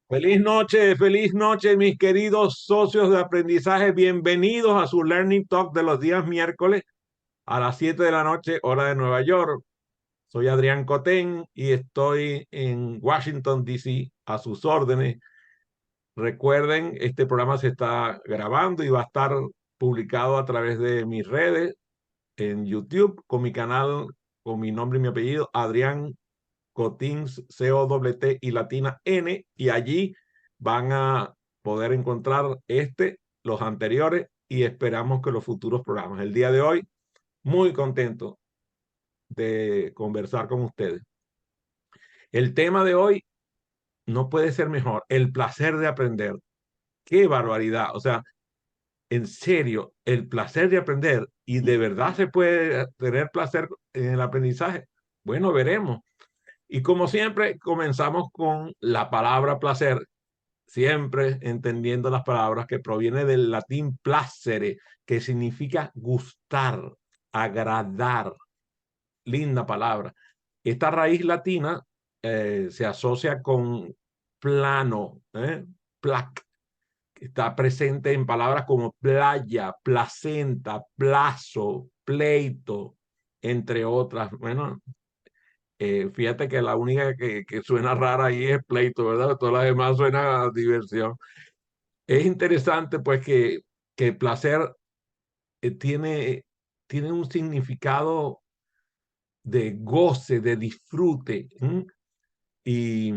Feliz noche, mis queridos socios de aprendizaje. Bienvenidos a su Learning Talk de los días miércoles a las 7 de la noche, hora de Nueva York. Soy Adrián Cotén y estoy en Washington, D.C. a sus órdenes. Recuerden, este programa se está grabando y va a estar publicado a través de mis redes en YouTube con mi canal, con mi nombre y mi apellido, Adrián Cotins, C-O-T-T y latina N, y allí van a poder encontrar los anteriores y esperamos que los futuros programas. El día de hoy, muy contento de conversar con ustedes. El tema de hoy no puede ser mejor, el placer de aprender. ¡Qué barbaridad! O sea, en serio, el placer de aprender y de verdad se puede tener placer en el aprendizaje. Bueno, veremos. Y como siempre, comenzamos con la palabra placer, siempre entendiendo las palabras que proviene del latín placere, que significa gustar, agradar. Linda palabra. Esta raíz latina se asocia con plano, plac, que está presente en palabras como playa, placenta, plazo, pleito, entre otras. Bueno, fíjate que la única que suena rara ahí es pleito, ¿verdad? Todas las demás suena a diversión. Es interesante, pues, que el placer tiene un significado de goce, de disfrute. Y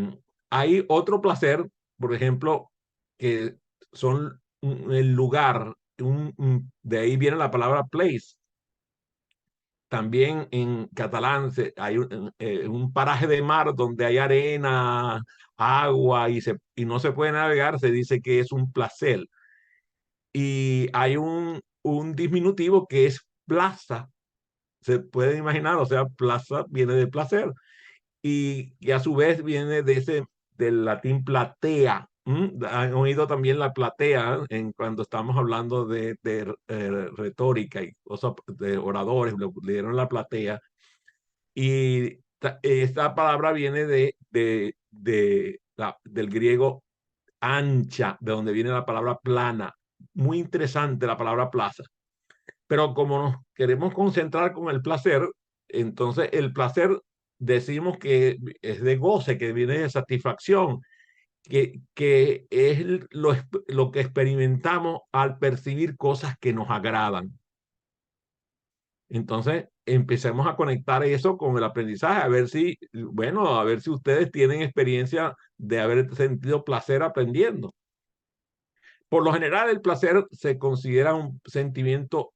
hay otro placer, por ejemplo, que son el lugar, de ahí viene la palabra place. También en catalán hay un paraje de mar donde hay arena, agua y no se puede navegar, se dice que es un placer. Y hay un diminutivo que es plaza, se puede imaginar, o sea, plaza viene de placer y a su vez viene del latín platea. Han oído también la platea en cuando estamos hablando de retórica y cosas de oradores, le dieron la platea. Y esta palabra viene del griego ancha, de donde viene la palabra plana. Muy interesante la palabra plaza. Pero como nos queremos concentrar con el placer, entonces el placer decimos que es de goce, que viene de satisfacción, que es lo que experimentamos al percibir cosas que nos agradan. Entonces, empecemos a conectar eso con el aprendizaje, a ver si ustedes tienen experiencia de haber sentido placer aprendiendo. Por lo general, el placer se considera un sentimiento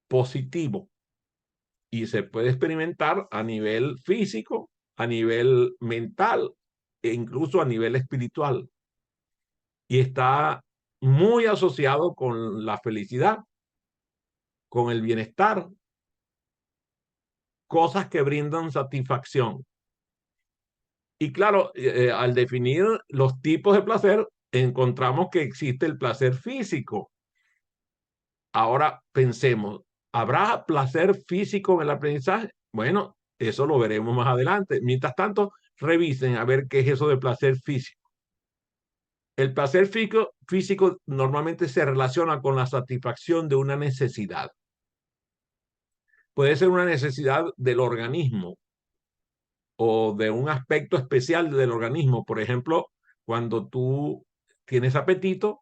positivo y se puede experimentar a nivel físico, a nivel mental e incluso a nivel espiritual. Y está muy asociado con la felicidad, con el bienestar, cosas que brindan satisfacción. Y claro, al definir los tipos de placer, encontramos que existe el placer físico. Ahora pensemos, ¿habrá placer físico en el aprendizaje? Bueno, eso lo veremos más adelante. Mientras tanto, revisen a ver qué es eso de placer físico. El placer físico normalmente se relaciona con la satisfacción de una necesidad. Puede ser una necesidad del organismo o de un aspecto especial del organismo. Por ejemplo, cuando tú tienes apetito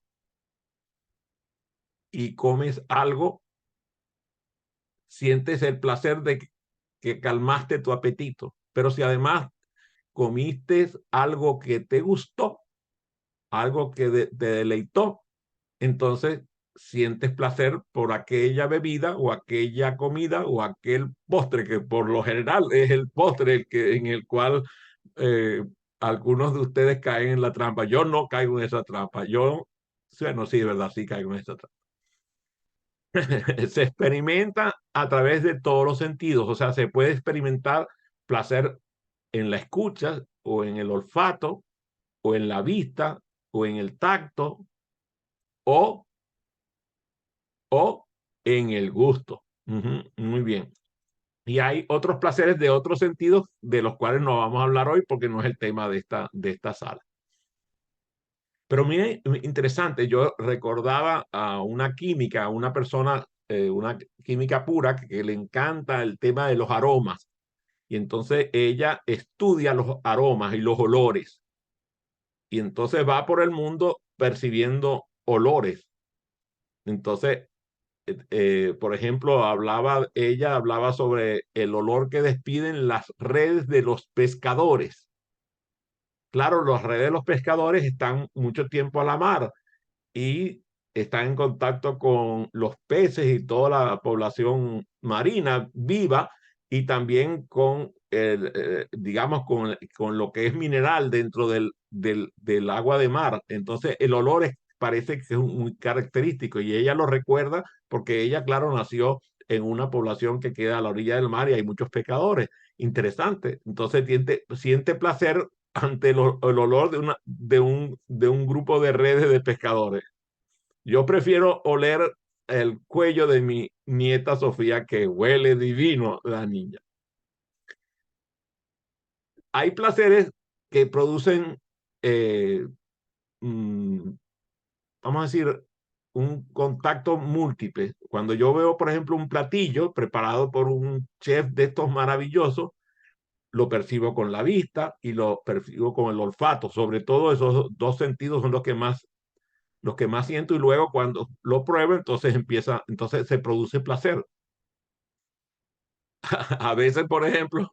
y comes algo, sientes el placer de que calmaste tu apetito. Pero si además comiste algo que te gustó, algo que te deleitó, entonces sientes placer por aquella bebida o aquella comida o aquel postre, que por lo general es el postre en el cual eh, algunos de ustedes caen en la trampa. Yo no caigo en esa trampa. Bueno, sí, de verdad, sí caigo en esa trampa. Se experimenta a través de todos los sentidos, o sea, se puede experimentar placer en la escucha o en el olfato o en la vista o en el tacto o, o en el gusto. Muy bien. Y hay otros placeres de otros sentidos de los cuales no vamos a hablar hoy porque no es el tema de esta sala. Pero mire, interesante, yo recordaba a una química, a una persona, una química pura que le encanta el tema de los aromas. Y entonces ella estudia los aromas y los olores. Y entonces va por el mundo percibiendo olores. Entonces, por ejemplo, ella hablaba sobre el olor que despiden las redes de los pescadores. Claro, las redes de los pescadores están mucho tiempo a la mar y están en contacto con los peces y toda la población marina viva y también con digamos, con lo que es mineral dentro del agua de mar. Entonces, el olor parece que es muy característico y ella lo recuerda porque ella, claro, nació en una población que queda a la orilla del mar y hay muchos pescadores. Interesante. Entonces, siente placer ante el olor de un grupo de redes de pescadores. Yo prefiero oler el cuello de mi nieta Sofía, que huele divino la niña. Hay placeres que producen, eh, mm, vamos a decir, un contacto múltiple. Cuando yo veo, por ejemplo, un platillo preparado por un chef de estos maravillosos, lo percibo con la vista y lo percibo con el olfato. Sobre todo esos dos sentidos son los que más siento, y luego cuando lo pruebo, entonces se produce placer. A veces, por ejemplo,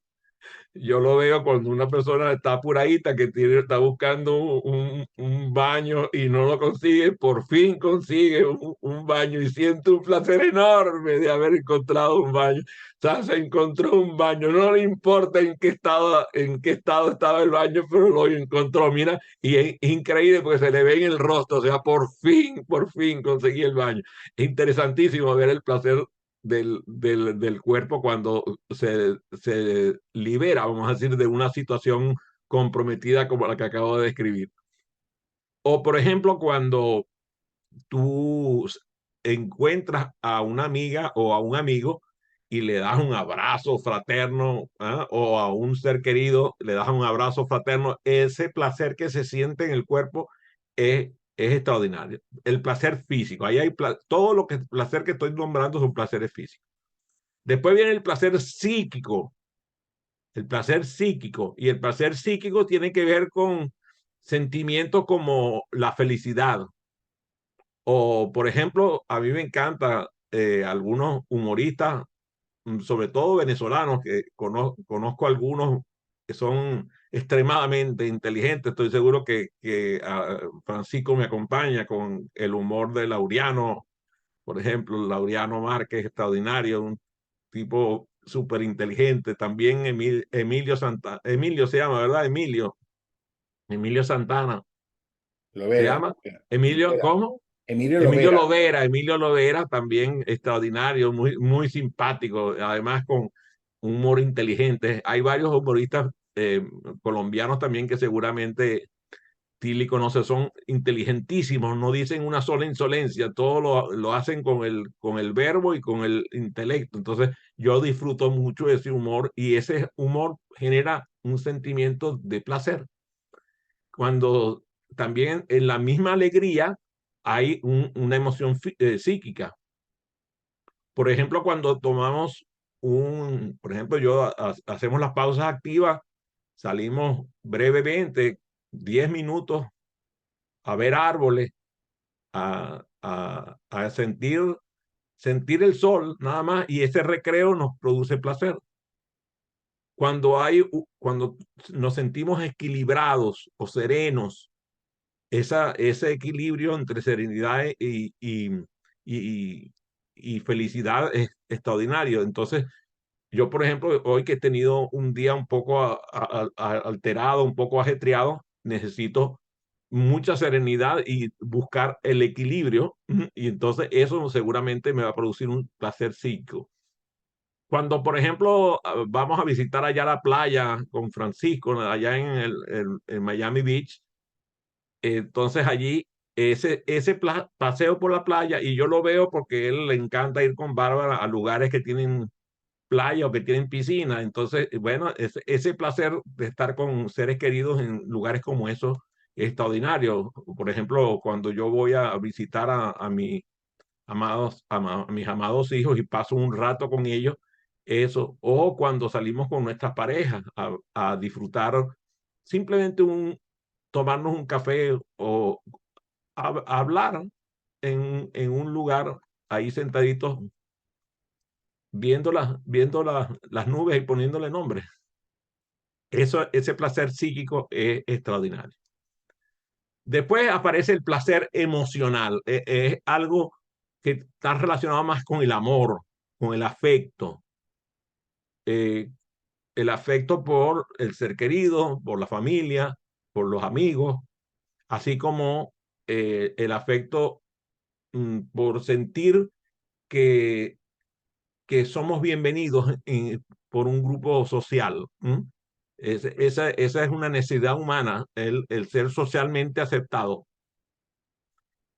yo lo veo cuando una persona está apuradita, está buscando un baño y no lo consigue, por fin consigue un baño y siente un placer enorme de haber encontrado un baño. O sea, se encontró un baño, no le importa en qué estado estaba el baño, pero lo encontró, mira, y es increíble porque se le ve en el rostro, o sea, por fin conseguí el baño. Es interesantísimo ver el placer del cuerpo cuando se libera, vamos a decir, de una situación comprometida como la que acabo de describir. O, por ejemplo, cuando tú encuentras a una amiga o a un amigo y le das un abrazo fraterno, ¿ah? O a un ser querido le das un abrazo fraterno, ese placer que se siente en el cuerpo es extraordinario. El placer físico, ahí hay todo lo que placer que estoy nombrando son placeres físicos. Después viene el placer psíquico, y el placer psíquico tiene que ver con sentimientos como la felicidad. O, por ejemplo, a mí me encanta algunos humoristas, sobre todo venezolanos, que conozco algunos que son extremadamente inteligentes. Estoy seguro que Francisco me acompaña con el humor de Laureano, por ejemplo, Laureano Márquez, extraordinario, un tipo súper inteligente. También Emilio se llama, ¿verdad? Emilio Santana. ¿Se Lovera, llama? Emilio, Lovera. ¿cómo? Emilio Lovera. Emilio Lovera, también extraordinario, muy, muy simpático, además con un humor inteligente. Hay varios humoristas colombianos también que seguramente Tilly conoce, son inteligentísimos, no dicen una sola insolencia, todo lo hacen con el verbo y con el intelecto. Entonces, yo disfruto mucho ese humor y ese humor genera un sentimiento de placer. Cuando también en la misma alegría hay una emoción psíquica. Por ejemplo, cuando tomamos por ejemplo, hacemos las pausas activas, salimos brevemente, 10 minutos a ver árboles, a sentir el sol nada más, y ese recreo nos produce placer. Cuando nos sentimos equilibrados o serenos, ese equilibrio entre serenidad y, y felicidad es extraordinario. Entonces, yo, por ejemplo, hoy que he tenido un día un poco alterado, un poco ajetreado, necesito mucha serenidad y buscar el equilibrio, y entonces eso seguramente me va a producir un placer psíquico. Cuando, por ejemplo, vamos a visitar allá la playa con Francisco, allá en Miami Beach, entonces allí ese paseo por la playa, y yo lo veo porque a él le encanta ir con Bárbara a lugares que tienen playa o que tienen piscina. Entonces, bueno, ese placer de estar con seres queridos en lugares como esos extraordinario. Por ejemplo, cuando yo voy a visitar a mis amados hijos y paso un rato con ellos, eso, o cuando salimos con nuestras parejas a disfrutar simplemente tomarnos un café o a hablar en un lugar ahí sentaditos las nubes y poniéndole nombre. Ese placer psíquico es extraordinario. Después aparece el placer emocional. Es algo que está relacionado más con el amor, con eh, el afecto por el ser querido, por la familia, por los amigos, así como el afecto por sentir que, que somos bienvenidos por un grupo social. Esa es una necesidad humana, el ser socialmente aceptado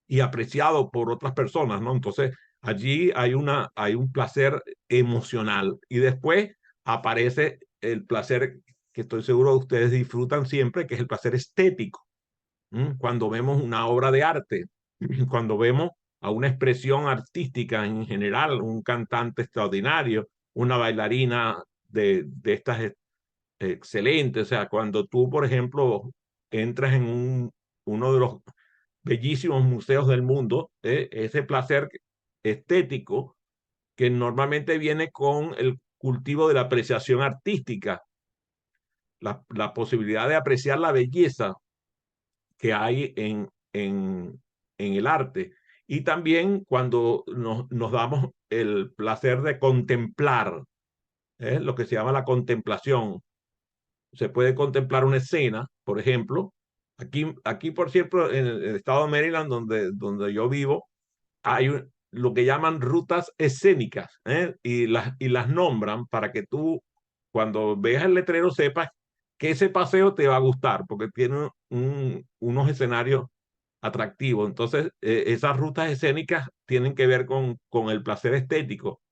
y apreciado por otras personas, ¿no? Entonces, allí hay un placer emocional y después aparece el placer que estoy seguro de ustedes disfrutan siempre, que es el placer estético. Cuando vemos una obra de arte, cuando vemos a una expresión artística en general, un cantante extraordinario, una bailarina de estas excelentes, o sea, cuando tú, por ejemplo, entras en uno de los bellísimos museos del mundo, ese placer estético que normalmente viene con el cultivo de la apreciación artística, la posibilidad de apreciar la belleza que hay en el arte. Y también cuando nos damos el placer de contemplar, lo que se llama la contemplación. Se puede contemplar una escena, por ejemplo. Aquí por cierto, en el estado de Maryland, donde yo vivo, hay lo que llaman rutas escénicas, y las nombran para que tú, cuando veas el letrero, sepas que ese paseo te va a gustar, porque tiene unos escenarios atractivos. Entonces, esas rutas escénicas tienen que ver con el placer estético.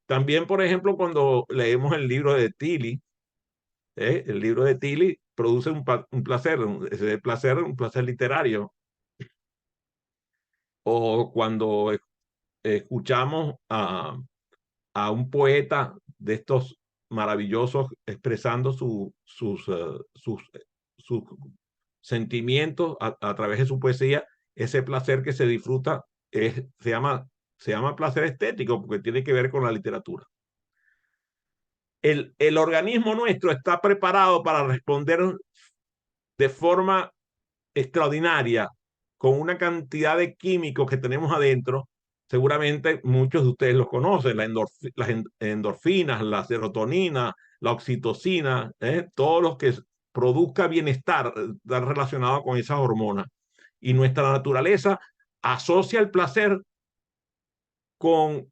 También, por ejemplo, cuando leemos el libro de Tilly, el libro de Tilly produce un placer, ese placer, un placer literario. O cuando escuchamos a un poeta de estos maravillosos expresando sus sentimientos a través de su poesía, ese placer que se disfruta se llama placer estético porque tiene que ver con la literatura. El organismo nuestro está preparado para responder de forma extraordinaria con una cantidad de químicos que tenemos adentro. Seguramente muchos de ustedes los conocen, las endorfinas, la serotonina, la oxitocina, todos los que produzca bienestar están relacionados con esas hormonas. Y nuestra naturaleza asocia el placer con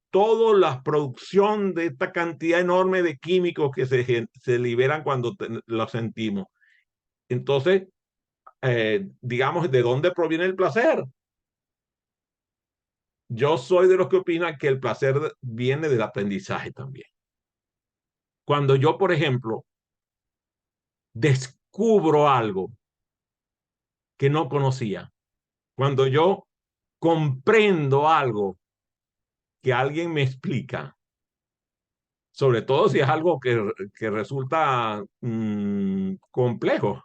toda la producción de esta cantidad enorme de químicos que se liberan cuando lo sentimos. Entonces, digamos, ¿de dónde proviene el placer? Yo soy de los que opinan que el placer viene del aprendizaje también. Cuando yo, por ejemplo, descubro algo que no conocía, cuando yo comprendo algo que alguien me explica, sobre todo si es algo que resulta complejo,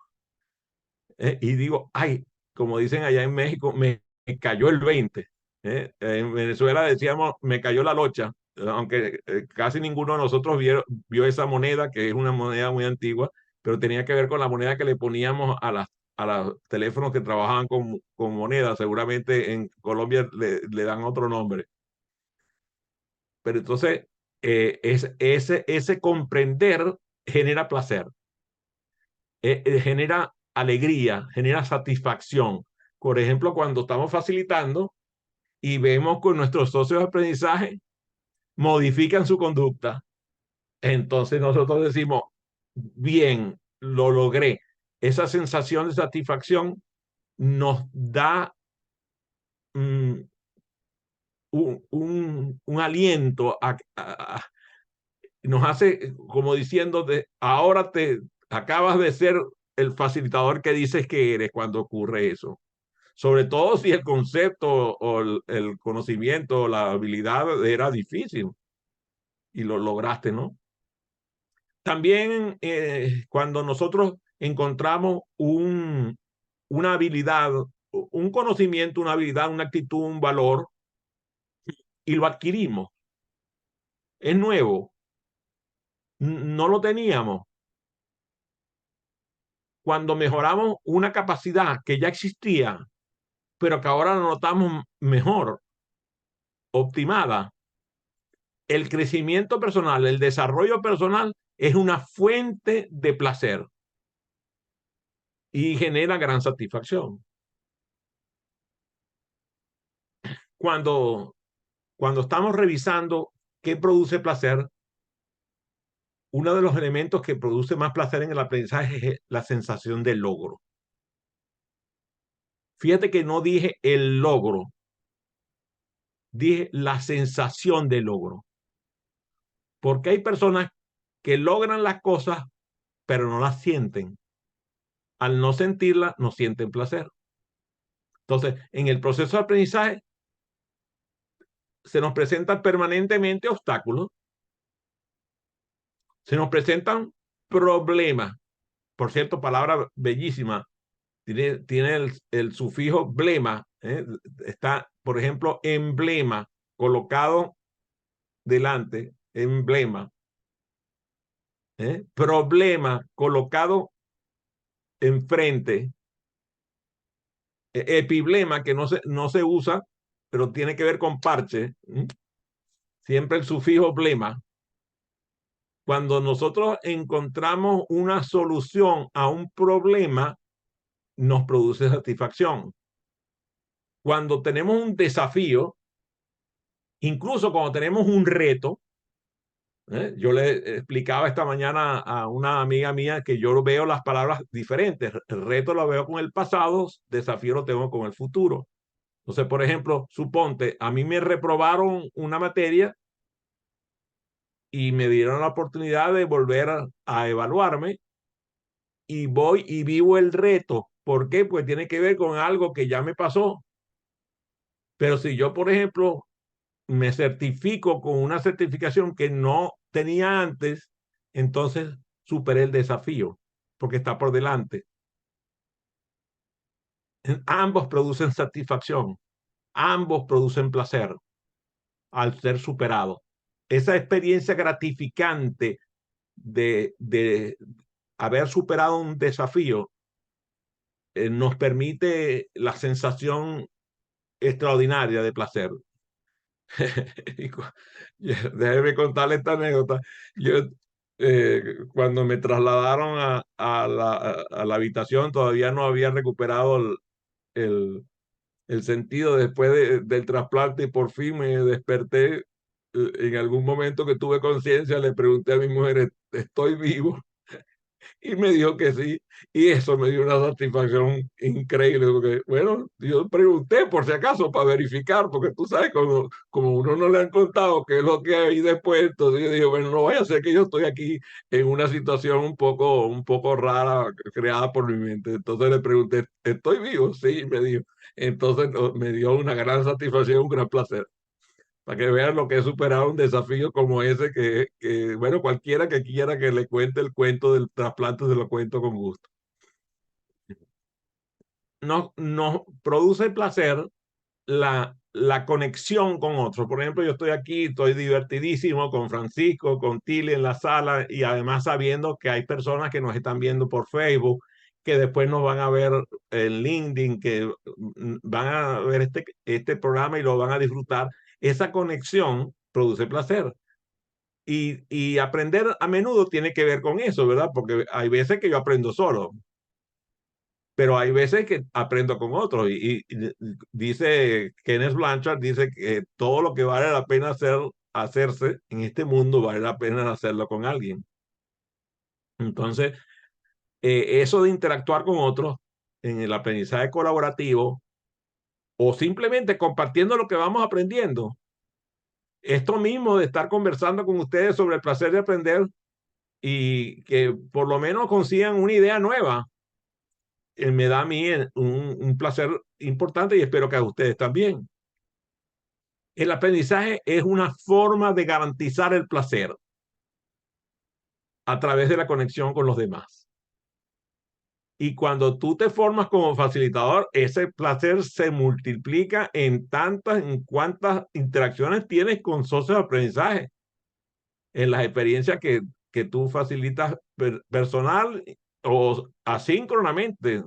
y digo, ay, como dicen allá en México, me cayó el 20. En Venezuela decíamos, me cayó la locha, aunque casi ninguno de nosotros vio esa moneda, que es una moneda muy antigua, pero tenía que ver con la moneda que le poníamos a los teléfonos que trabajaban con moneda. Seguramente en Colombia le dan otro nombre. Pero entonces, ese comprender genera placer, genera alegría, genera satisfacción. Por ejemplo, cuando estamos facilitando y vemos que nuestros socios de aprendizaje modifican su conducta, entonces nosotros decimos, bien, lo logré. Esa sensación de satisfacción nos da um, un aliento, nos hace como diciendo, ahora te acabas de ser el facilitador que dices que eres cuando ocurre eso. Sobre todo si el concepto o el conocimiento o la habilidad era difícil y lo lograste, ¿no? También cuando nosotros encontramos una habilidad, un conocimiento, una habilidad, una actitud, un valor y lo adquirimos, es nuevo, no lo teníamos. Cuando mejoramos una capacidad que ya existía, pero que ahora la notamos mejor, optimada, el crecimiento personal, el desarrollo personal es una fuente de placer y genera gran satisfacción. Cuando, cuando estamos revisando qué produce placer, uno de los elementos que produce más placer en el aprendizaje es la sensación de logro. Fíjate que no dije el logro, dije la sensación de logro. Porque hay personas que logran las cosas, pero no las sienten. Al no sentirlas, no sienten placer. Entonces, en el proceso de aprendizaje, se nos presentan permanentemente obstáculos, se nos presentan problemas. Por cierto, palabra bellísima, tiene el sufijo blema, está, por ejemplo, emblema colocado delante, emblema, problema colocado enfrente, epiblema que no se usa, pero tiene que ver con parche, siempre el sufijo blema. Cuando nosotros encontramos una solución a un problema, nos produce satisfacción. Cuando tenemos un desafío, incluso cuando tenemos un reto, yo le explicaba esta mañana a una amiga mía que yo veo las palabras diferentes. El reto lo veo con el pasado, desafío lo tengo con el futuro. Entonces, por ejemplo, suponte, a mí me reprobaron una materia y me dieron la oportunidad de volver a evaluarme y voy y vivo el reto. ¿Por qué? Pues tiene que ver con algo que ya me pasó. Pero si yo, por ejemplo, me certifico con una certificación que no tenía antes, entonces superé el desafío porque está por delante. Ambos producen satisfacción, ambos producen placer al ser superado. Esa experiencia gratificante de haber superado un desafío nos permite la sensación extraordinaria de placer. Déjeme contarle esta anécdota. Yo, cuando me trasladaron a la habitación, todavía no había recuperado el, el sentido después del trasplante y por fin me desperté. En algún momento que tuve conciencia, le pregunté a mi mujer, ¿estoy vivo? Y me dijo que sí, y eso me dio una satisfacción increíble, porque, bueno, yo pregunté por si acaso para verificar, porque tú sabes, como uno no le han contado qué es lo que hay después, entonces yo dije, bueno, no vaya a ser que yo estoy aquí en una situación un poco rara creada por mi mente. Entonces le pregunté, ¿estoy vivo? Sí, me dijo. Entonces me dio una gran satisfacción, un gran placer para que vean lo que es superar un desafío como ese bueno, cualquiera que quiera que le cuente el cuento del trasplante se lo cuento con gusto. Nos produce placer la conexión con otros. Por ejemplo, yo estoy aquí, estoy divertidísimo con Francisco, con Tilly en la sala y además sabiendo que hay personas que nos están viendo por Facebook, que después nos van a ver en LinkedIn, que van a ver este programa y lo van a disfrutar. Esa conexión produce placer. Y aprender a menudo tiene que ver con eso, ¿verdad? Porque hay veces que yo aprendo solo, pero hay veces que aprendo con otros. Y dice Kenneth Blanchard, dice que todo lo que vale la pena hacerse en este mundo vale la pena hacerlo con alguien. Entonces, eso de interactuar con otros en el aprendizaje colaborativo o simplemente compartiendo lo que vamos aprendiendo, esto mismo de estar conversando con ustedes sobre el placer de aprender y que por lo menos consigan una idea nueva me da a mí un placer importante y espero que a ustedes también. El aprendizaje es una forma de garantizar el placer a través de la conexión con los demás. Y cuando tú te formas como facilitador, ese placer se multiplica en cuantas interacciones tienes con socios de aprendizaje, en las experiencias que tú facilitas personal o asíncronamente.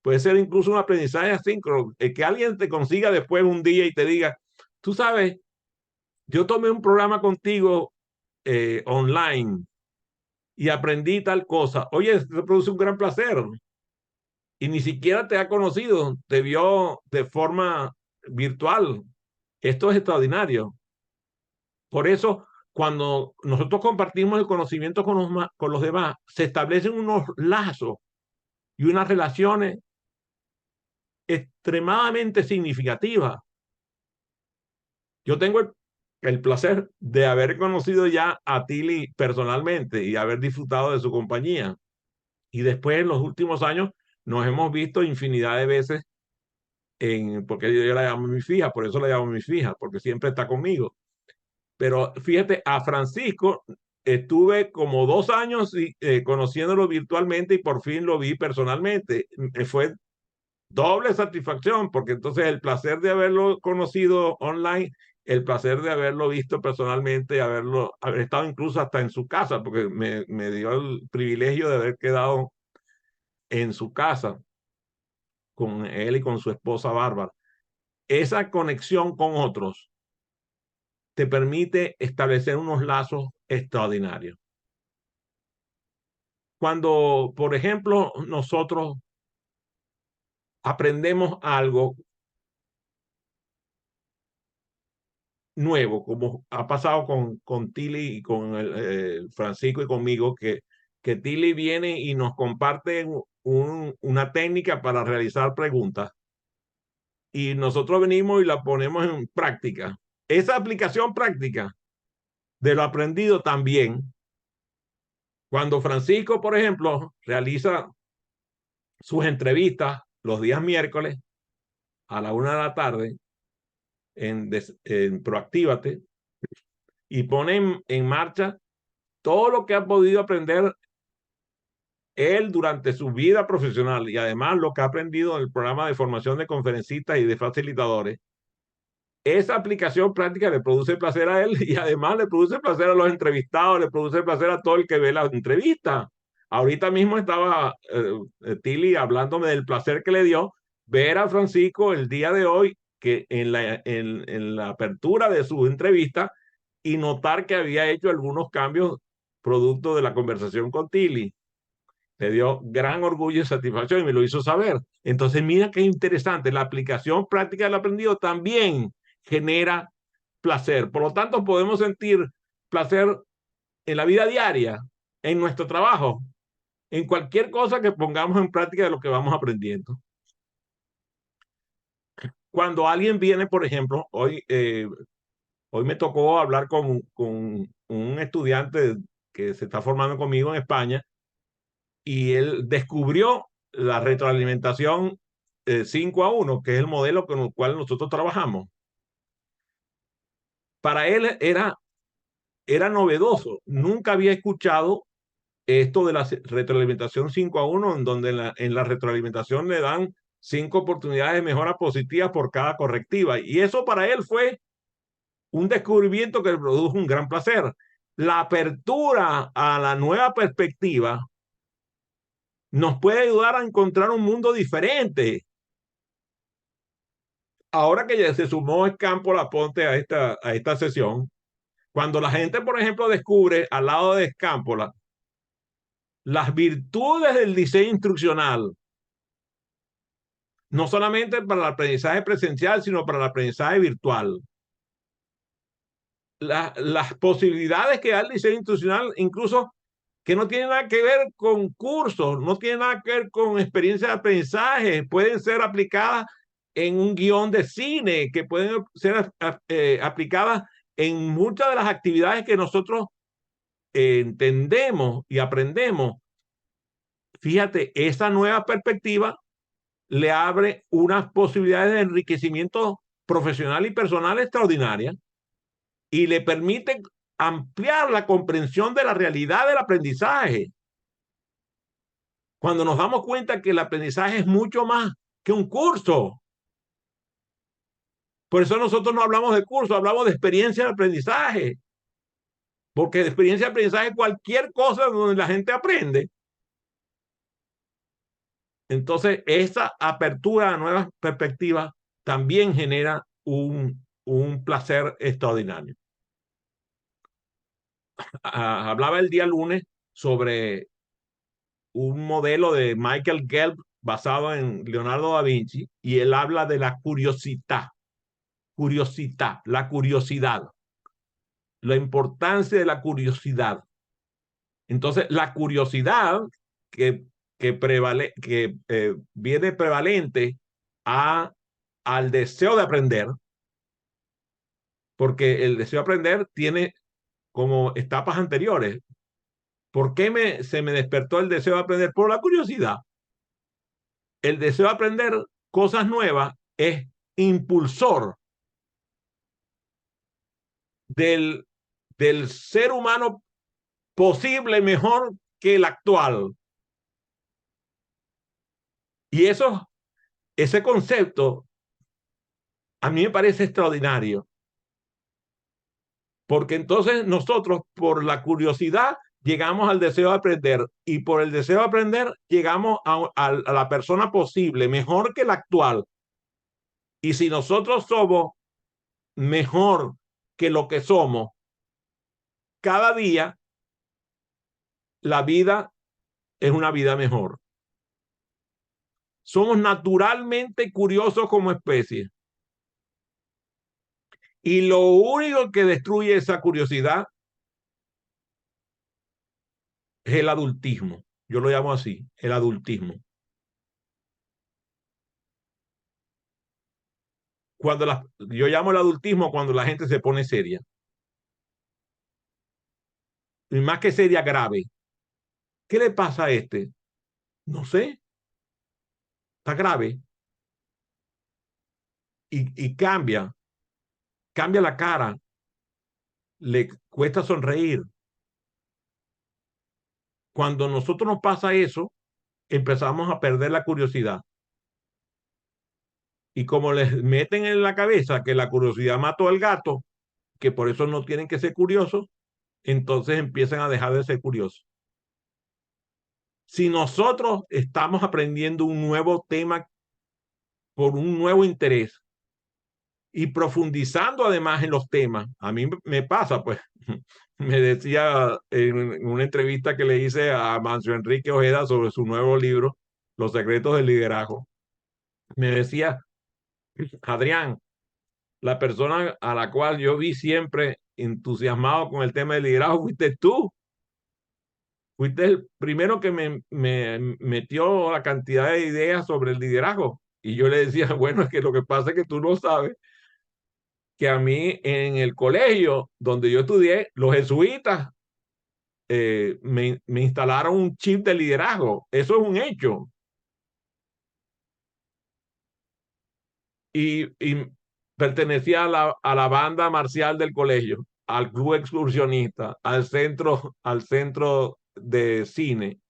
Puede ser incluso un aprendizaje asíncrono, que alguien te consiga después un día y te diga, tú sabes, yo tomé un programa contigo online y aprendí tal cosa. Oye, te produce un gran placer. Y ni siquiera te ha conocido, te vio de forma virtual. Esto es extraordinario. Por eso, cuando nosotros compartimos el conocimiento con los demás, se establecen unos lazos y unas relaciones extremadamente significativas. Yo tengo el placer de haber conocido ya a Tilly personalmente y haber disfrutado de su compañía. Y después, en los últimos años, nos hemos visto infinidad de veces porque yo la llamo mi fija, por eso la llamo mi fija, porque siempre está conmigo. Pero fíjate, a Francisco estuve como 2 años conociéndolo virtualmente y por fin lo vi personalmente. Fue doble satisfacción, porque entonces el placer de haberlo conocido online, el placer de haberlo visto personalmente, haber estado incluso hasta en su casa, porque me dio el privilegio de haber quedado en su casa con él y con su esposa Bárbara. Esa conexión con otros te permite establecer unos lazos extraordinarios. Cuando, por ejemplo, nosotros aprendemos algo nuevo, como ha pasado con Tilly y con Francisco y conmigo, que Tilly viene y nos comparte una técnica para realizar preguntas y nosotros venimos y la ponemos en práctica. Esa aplicación práctica de lo aprendido también, cuando Francisco, por ejemplo, realiza sus entrevistas los días miércoles a la 1 de la tarde en Proactívate y pone en marcha todo lo que ha podido aprender él durante su vida profesional y además lo que ha aprendido en el programa de formación de conferencistas y de facilitadores. Esa aplicación práctica le produce placer a él y además le produce placer a los entrevistados, le produce placer a todo el que ve la entrevista. Ahorita mismo estaba Tilly hablándome del placer que le dio ver a Francisco el día de hoy, que en la apertura de su entrevista, y notar que había hecho algunos cambios producto de la conversación con Tilly. Le dio gran orgullo y satisfacción y me lo hizo saber. Entonces, mira qué interesante. La aplicación práctica del aprendido también genera placer. Por lo tanto, podemos sentir placer en la vida diaria, en nuestro trabajo, en cualquier cosa que pongamos en práctica de lo que vamos aprendiendo. Cuando alguien viene, por ejemplo, hoy me tocó hablar con un estudiante que se está formando conmigo en España y él descubrió la retroalimentación 5-1, que es el modelo con el cual nosotros trabajamos. Para él era novedoso. Nunca había escuchado esto de la retroalimentación 5-1, en donde en la retroalimentación le dan 5 oportunidades de mejora positivas por cada correctiva. Y eso para él fue un descubrimiento que le produjo un gran placer. La apertura a la nueva perspectiva nos puede ayudar a encontrar un mundo diferente. Ahora que ya se sumó Escampo Ponte a esta sesión, cuando la gente, por ejemplo, descubre al lado de Escampola las virtudes del diseño instruccional, no solamente para el aprendizaje presencial, sino para el aprendizaje virtual. Las posibilidades que da el diseño instruccional, incluso que no tienen nada que ver con cursos, no tienen nada que ver con experiencias de aprendizaje, pueden ser aplicadas en un guión de cine, que pueden ser aplicadas en muchas de las actividades que nosotros entendemos y aprendemos. fíjate, esa nueva perspectiva le abre unas posibilidades de enriquecimiento profesional y personal extraordinarias y le permite ampliar la comprensión de la realidad del aprendizaje. Cuando nos damos cuenta que el aprendizaje es mucho más que un curso. Por eso nosotros no hablamos de curso, hablamos de experiencia de aprendizaje. Porque de experiencia de aprendizaje es cualquier cosa donde la gente aprende. Entonces, esa apertura a nuevas perspectivas también genera un placer extraordinario. Hablaba el día lunes sobre un modelo de Michael Gelb basado en Leonardo da Vinci y él habla de la curiosidad, la curiosidad, la importancia de la curiosidad. Entonces, la curiosidad que, que viene prevalente al deseo de aprender, porque el deseo de aprender tiene como etapas anteriores. ¿Por qué se me despertó el deseo de aprender? Por la curiosidad. El deseo de aprender cosas nuevas es impulsor del, del ser humano posible mejor que el actual. Y ese concepto a mí me parece extraordinario, porque entonces nosotros por la curiosidad llegamos al deseo de aprender y por el deseo de aprender llegamos a la persona posible, mejor que la actual. Y si nosotros somos mejor que lo que somos, cada día la vida es una vida mejor. Somos naturalmente curiosos como especie. Y lo único que destruye esa curiosidad es el adultismo. Yo lo llamo así, el adultismo. Yo llamo el adultismo cuando la gente se pone seria. Y más que seria, grave. ¿Qué le pasa a este? No sé, está grave. Y cambia la cara, le cuesta sonreír. Cuando a nosotros nos pasa eso, empezamos a perder la curiosidad. Y como les meten en la cabeza que la curiosidad mató al gato, que por eso no tienen que ser curiosos, entonces empiezan a dejar de ser curiosos. Si nosotros estamos aprendiendo un nuevo tema por un nuevo interés y profundizando además en los temas, a mí me pasa, pues, me decía en una entrevista que le hice a Mancio Enrique Ojeda sobre su nuevo libro, Los secretos del liderazgo, me decía, Adrián, la persona a la cual yo vi siempre entusiasmado con el tema del liderazgo fuiste tú. Fuiste el primero que me metió la cantidad de ideas sobre el liderazgo. Y yo le decía, bueno, es que lo que pasa es que tú no sabes que a mí en el colegio donde yo estudié, los jesuitas me instalaron un chip de liderazgo. Eso es un hecho. Y pertenecía a la banda marcial del colegio, al club excursionista, al centro de cine,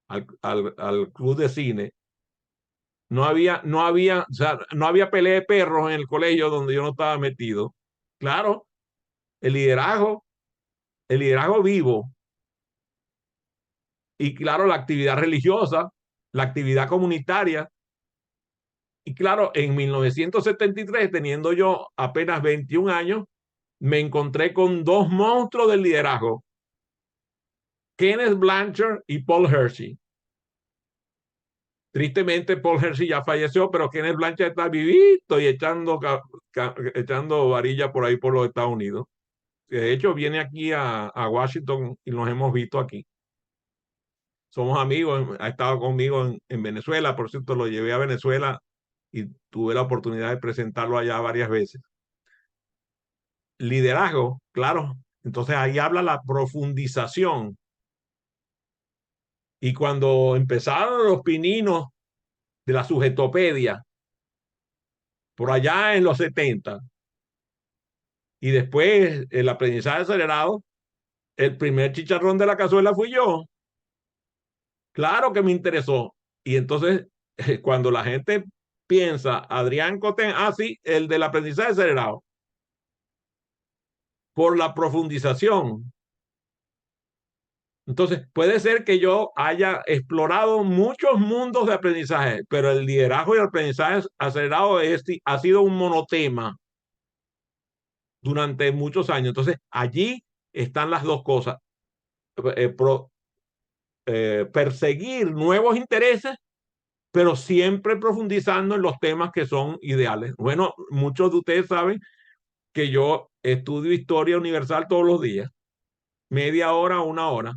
al club de cine. O sea, no había pelea de perros en el colegio donde yo no estaba metido. Claro, el liderazgo, el liderazgo vivo y claro, la actividad religiosa, la actividad comunitaria. Y claro, en 1973, teniendo yo apenas 21 años, me encontré con dos monstruos del liderazgo, Kenneth Blanchard y Paul Hershey. Tristemente, Paul Hershey ya falleció, pero Kenneth Blanchard está vivito y echando varilla por ahí por los Estados Unidos. De hecho, viene aquí a Washington y nos hemos visto aquí. Somos amigos, ha estado conmigo en Venezuela, por cierto, lo llevé a Venezuela y tuve la oportunidad de presentarlo allá varias veces. Liderazgo, claro. Entonces ahí habla la profundización Y cuando empezaron los pininos de la Sujetopedia, por allá en los 70, y después el aprendizaje acelerado, el primer chicharrón de la cazuela fui yo. Claro que me interesó. Y entonces, cuando la gente piensa, Adrián Cotén, ah, sí, el del aprendizaje acelerado, por la profundización. Entonces, puede ser que yo haya explorado muchos mundos de aprendizaje, pero el liderazgo y el aprendizaje acelerado ha sido un monotema durante muchos años. Entonces, allí están las dos cosas. Eh, pro, Perseguir nuevos intereses, pero siempre profundizando en los temas que son ideales. Bueno, muchos de ustedes saben que yo estudio historia universal todos los días, media hora, una hora.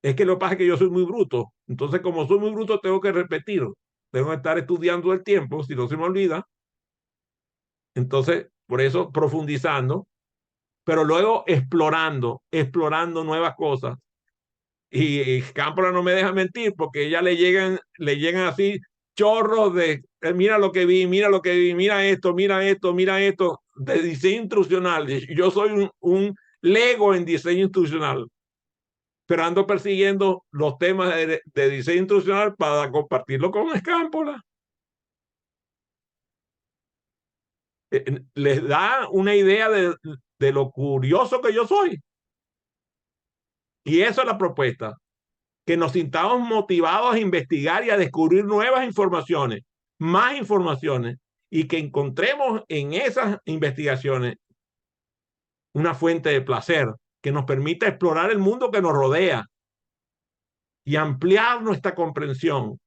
Es que lo que pasa es que yo soy muy bruto. Entonces, como soy muy bruto, tengo que repetir. Tengo que estar estudiando el tiempo, si no se me olvida. Entonces, por eso profundizando, pero luego explorando nuevas cosas. Y Cámpora no me deja mentir porque ella le llegan así chorros de, mira lo que vi, mira lo que vi, mira esto, mira esto, mira esto, de diseño instruccional. Yo soy un lego en diseño instruccional, pero ando persiguiendo los temas de diseño instruccional para compartirlo con Escámpola. Les da una idea de lo curioso que yo soy. Y esa es la propuesta, que nos sintamos motivados a investigar y a descubrir nuevas informaciones, más informaciones, y que encontremos en esas investigaciones una fuente de placer que nos permita explorar el mundo que nos rodea y ampliar nuestra comprensión,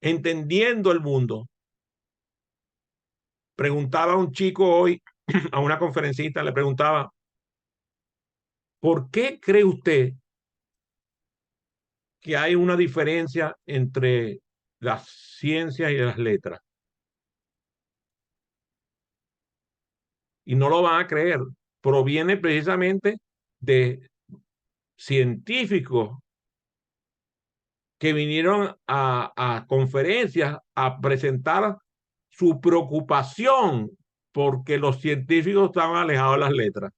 entendiendo el mundo. Preguntaba a un chico hoy, a una conferencista, le preguntaba, ¿por qué cree usted que hay una diferencia entre las ciencias y las letras? Y no lo van a creer. Proviene precisamente de científicos que vinieron a conferencias a presentar su preocupación porque los científicos estaban alejados de las letras,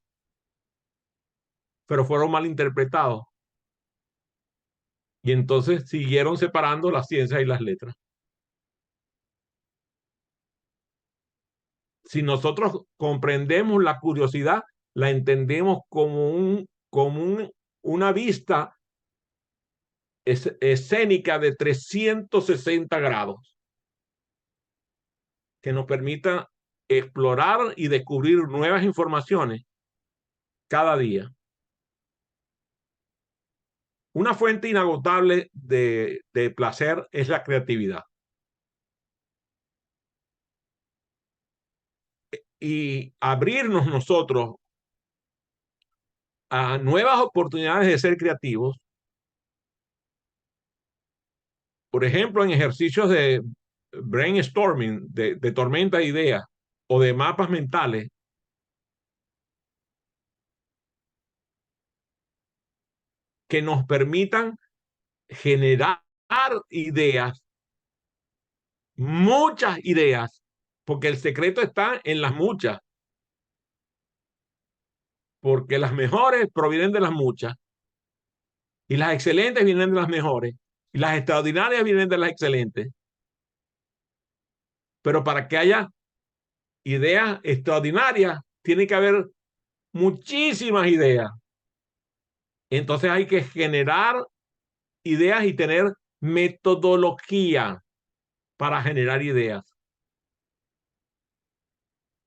pero fueron mal interpretados. Y entonces siguieron separando las ciencias y las letras. Si nosotros comprendemos la curiosidad, la entendemos una vista escénica de 360 grados que nos permita explorar y descubrir nuevas informaciones cada día. Una fuente inagotable de placer es la creatividad. Y abrirnos nosotros a nuevas oportunidades de ser creativos, por ejemplo, en ejercicios de brainstorming, de tormenta de ideas o de mapas mentales, que nos permitan generar ideas, muchas ideas, porque el secreto está en las muchas, porque las mejores provienen de las muchas y las excelentes vienen de las mejores y las extraordinarias vienen de las excelentes. Pero para que haya ideas extraordinarias, tiene que haber muchísimas ideas. Entonces hay que generar ideas y tener metodología para generar ideas.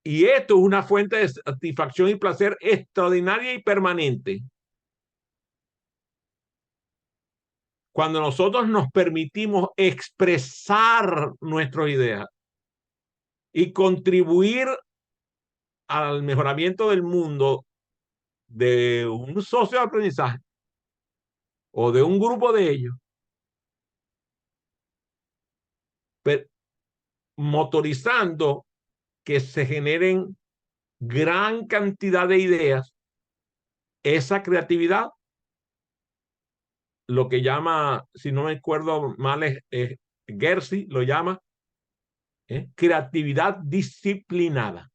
Y esto es una fuente de satisfacción y placer extraordinaria y permanente. Cuando nosotros nos permitimos expresar nuestras ideas y contribuir al mejoramiento del mundo de un socio de aprendizaje o de un grupo de ellos, motorizando que se generen gran cantidad de ideas, esa creatividad, lo que llama, si no me acuerdo mal, es Gersi lo llama, creatividad disciplinada.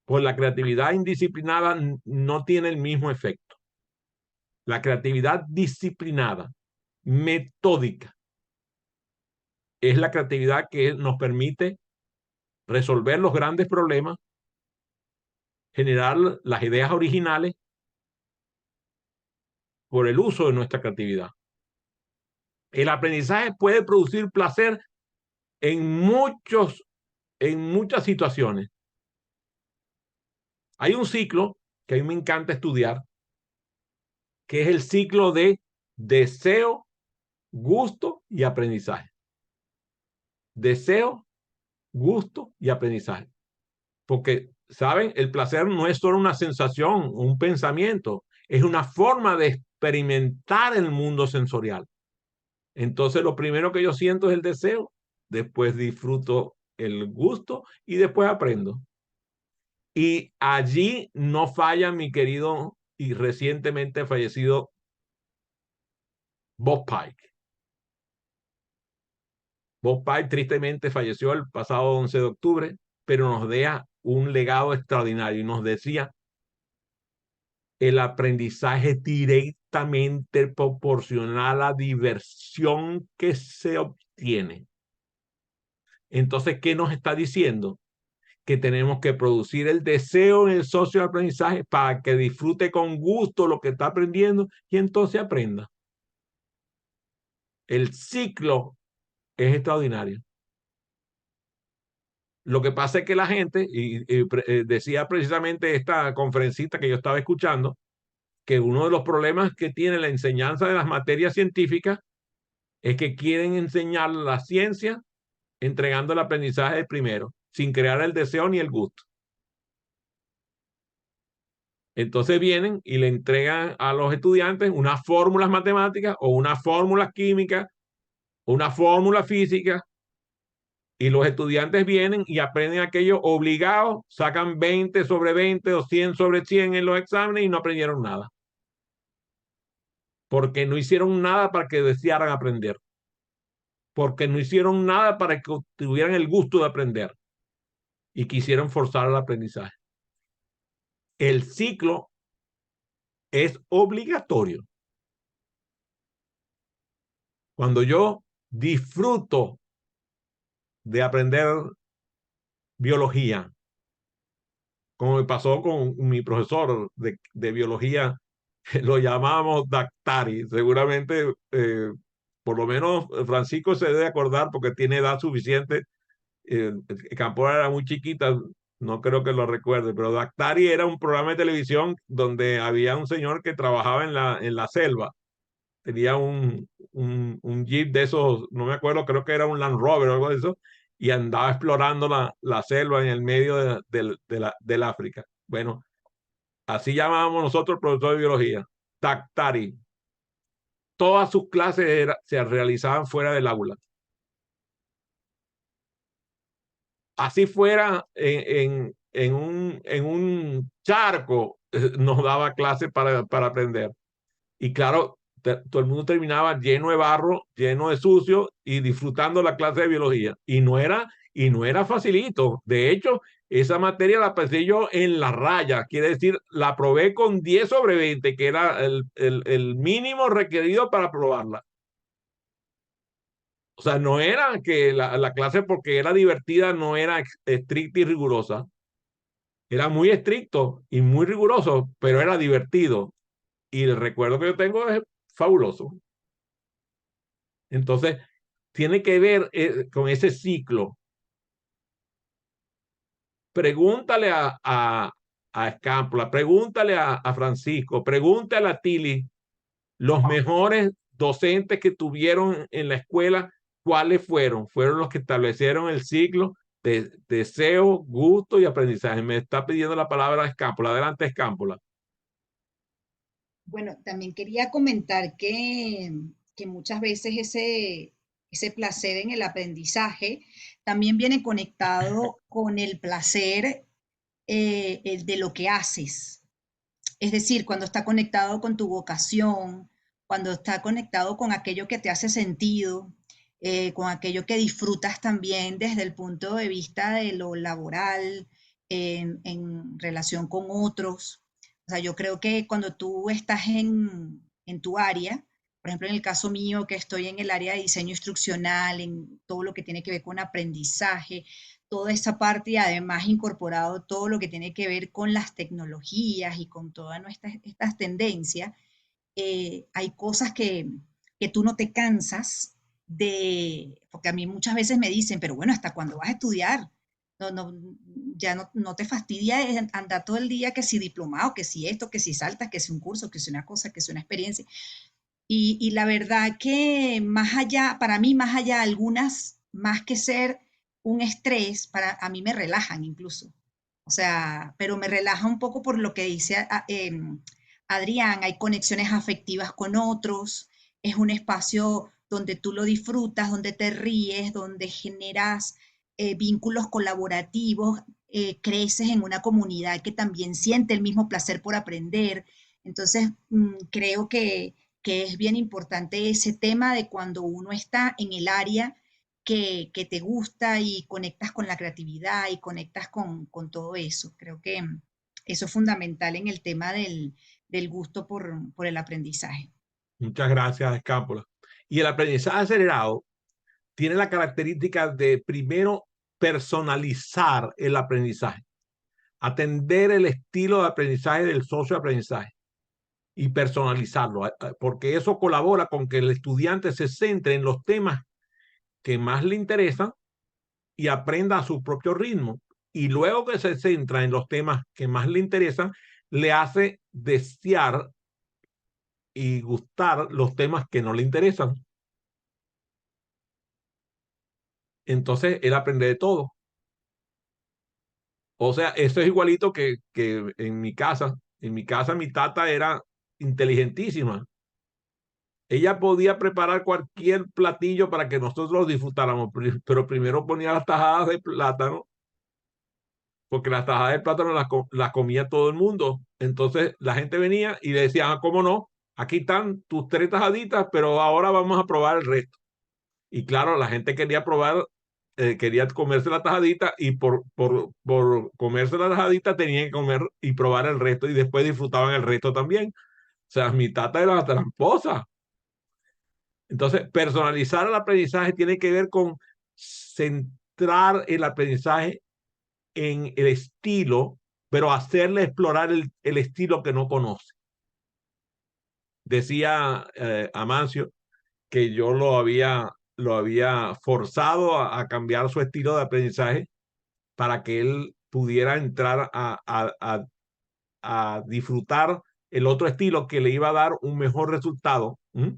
Pues la creatividad indisciplinada no tiene el mismo efecto. La creatividad disciplinada, metódica, es la creatividad que nos permite resolver los grandes problemas, generar las ideas originales por el uso de nuestra creatividad. El aprendizaje puede producir placer en muchas situaciones. Hay un ciclo que a mí me encanta estudiar, que es el ciclo de deseo, gusto y aprendizaje. Deseo, gusto y aprendizaje. Porque, ¿saben? El placer no es solo una sensación, un pensamiento, es una forma de experimentar el mundo sensorial. Entonces, lo primero que yo siento es el deseo, después disfruto el gusto y después aprendo. Y allí no falla mi querido y recientemente fallecido Bob Pike. Bob Pike tristemente falleció el pasado 11 de octubre, pero nos deja un legado extraordinario y nos decía: el aprendizaje directamente proporcional a la diversión que se obtiene. Entonces, ¿qué nos está diciendo? Que tenemos que producir el deseo en el socio de aprendizaje para que disfrute con gusto lo que está aprendiendo y entonces aprenda. El ciclo es extraordinario. Lo que pasa es que la gente, decía precisamente esta conferencista que yo estaba escuchando, que uno de los problemas que tiene la enseñanza de las materias científicas es que quieren enseñar la ciencia entregando el aprendizaje primero, sin crear el deseo ni el gusto. Entonces vienen y le entregan a los estudiantes unas fórmulas matemáticas o unas fórmulas químicas o una fórmula física, y los estudiantes vienen y aprenden aquello obligados, sacan 20 sobre 20 o 100 sobre 100 en los exámenes y no aprendieron nada. Porque no hicieron nada para que desearan aprender. Porque no hicieron nada para que tuvieran el gusto de aprender y quisieron forzar el aprendizaje. El ciclo es obligatorio. Cuando yo disfruto de aprender biología, como me pasó con mi profesor de biología, lo llamamos Dactari. Seguramente, por lo menos Francisco se debe acordar porque tiene edad suficiente. Campora era muy chiquita, no creo que lo recuerde, pero Dactari era un programa de televisión donde había un señor que trabajaba en la selva. Tenía un jeep de esos, no me acuerdo, creo que era un Land Rover o algo de eso, y andaba explorando la selva en el medio del África. Bueno, así llamábamos nosotros el profesor de biología, Dactari. Todas sus clases se realizaban fuera del aula. Así fuera en un charco, nos daba clases para aprender. Y claro, todo el mundo terminaba lleno de barro, lleno de sucio y disfrutando la clase de biología. Y no era facilito. De hecho, esa materia la pasé yo en la raya, quiere decir, la probé con 10 sobre 20, que era el mínimo requerido para probarla. O sea, no era que la clase, porque era divertida, no era estricta y rigurosa. Era muy estricto y muy riguroso, pero era divertido. Y el recuerdo que yo tengo es fabuloso. Entonces, tiene que ver con ese ciclo. Pregúntale a Escámpula, pregúntale a Francisco, pregúntale a Tili, los mejores docentes que tuvieron en la escuela, ¿cuáles fueron? Fueron los que establecieron el ciclo de deseo, gusto y aprendizaje. Me está pidiendo la palabra Escámpula. Adelante, Escámpula. Bueno, también quería comentar que muchas veces ese placer en el aprendizaje, también viene conectado con el placer el de lo que haces. Es decir, cuando está conectado con tu vocación, cuando está conectado con aquello que te hace sentido, con aquello que disfrutas también desde el punto de vista de lo laboral, en relación con otros. O sea, yo creo que cuando tú estás en tu área, por ejemplo, en el caso mío, que estoy en el área de diseño instruccional, en todo lo que tiene que ver con aprendizaje, toda esa parte y además incorporado todo lo que tiene que ver con las tecnologías y con todas estas tendencias, hay cosas que tú no te cansas de, porque a mí muchas veces me dicen, pero bueno, ¿hasta cuándo vas a estudiar? No, no, ya no te fastidia andar todo el día que si diplomado, que si esto, que si saltas, que si un curso, que si una cosa, que si una experiencia. Y la verdad que más allá, para mí, más allá, algunas, más que ser un estrés, para a mí me relajan incluso. O sea, pero me relaja un poco por lo que dice Adrián, hay conexiones afectivas con otros, es un espacio donde tú lo disfrutas, donde te ríes, donde generas vínculos colaborativos, creces en una comunidad que también siente el mismo placer por aprender. Entonces, creo que es bien importante ese tema de cuando uno está en el área que te gusta y conectas con la creatividad y conectas con todo eso. Creo que eso es fundamental en el tema del gusto por el aprendizaje. Muchas gracias, Escápula. Y el aprendizaje acelerado tiene la característica de primero personalizar el aprendizaje, atender el estilo de aprendizaje del socio de aprendizaje y personalizarlo, porque eso colabora con que el estudiante se centre en los temas que más le interesan y aprenda a su propio ritmo. Y luego que se centra en los temas que más le interesan, le hace desear y gustar los temas que no le interesan. Entonces él aprende de todo. O sea, eso es igualito que en mi casa. En mi casa mi tata era inteligentísima. Ella podía preparar cualquier platillo para que nosotros lo disfrutáramos, pero primero ponía las tajadas de plátano, porque las tajadas de plátano las comía todo el mundo. Entonces la gente venía y le decía, ah, ¿cómo no? Aquí están tus 3 tajaditas, pero ahora vamos a probar el resto. Y claro, la gente quería probar, quería comerse la tajadita y por comerse la tajadita tenían que comer y probar el resto y después disfrutaban el resto también. O sea, mi tata era la tramposa. Entonces, personalizar el aprendizaje tiene que ver con centrar el aprendizaje en el estilo, pero hacerle explorar el estilo que no conoce. Decía Amancio que yo lo había forzado a cambiar su estilo de aprendizaje para que él pudiera entrar a disfrutar el otro estilo que le iba a dar un mejor resultado. ¿Mm?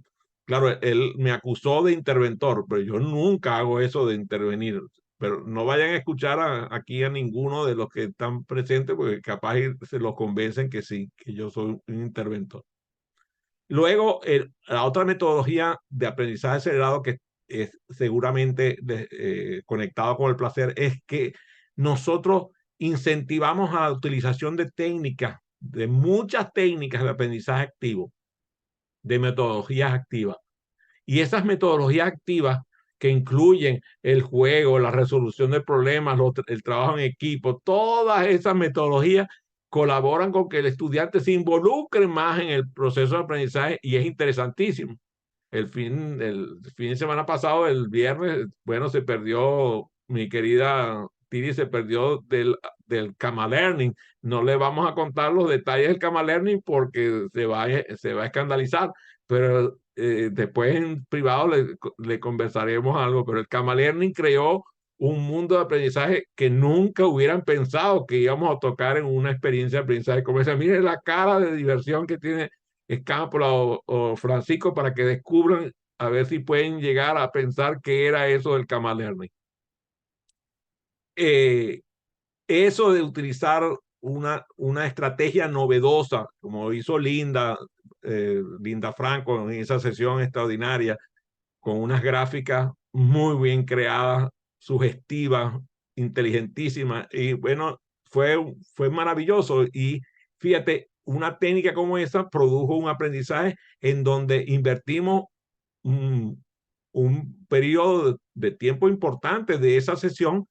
Claro, él me acusó de interventor, pero yo nunca hago eso de intervenir. Pero no vayan a escuchar aquí a ninguno de los que están presentes, porque capaz se los convencen que sí, que yo soy un interventor. Luego, la otra metodología de aprendizaje acelerado que es seguramente conectado con el placer es que nosotros incentivamos a la utilización de técnicas, de muchas técnicas de aprendizaje activo, de metodologías activas. Y esas metodologías activas que incluyen el juego, la resolución de problemas, el trabajo en equipo, todas esas metodologías colaboran con que el estudiante se involucre más en el proceso de aprendizaje y es interesantísimo. El fin de semana pasado, el viernes, bueno, se perdió, mi querida Tiri se perdió del Kama Learning. No le vamos a contar los detalles del Kama Learning porque se va a escandalizar, pero después en privado le conversaremos algo, pero el Kama Learning creó un mundo de aprendizaje que nunca hubieran pensado que íbamos a tocar en una experiencia de aprendizaje como esa. Mire la cara de diversión que tiene Escápula o Francisco para que descubran a ver si pueden llegar a pensar qué era eso del Kama Learning. Eso de utilizar una estrategia novedosa, como hizo Linda Franco en esa sesión extraordinaria, con unas gráficas muy bien creadas, sugestivas, inteligentísimas. Y bueno, fue maravilloso. Y fíjate, una técnica como esa produjo un aprendizaje en donde invertimos un periodo de tiempo importante de esa sesión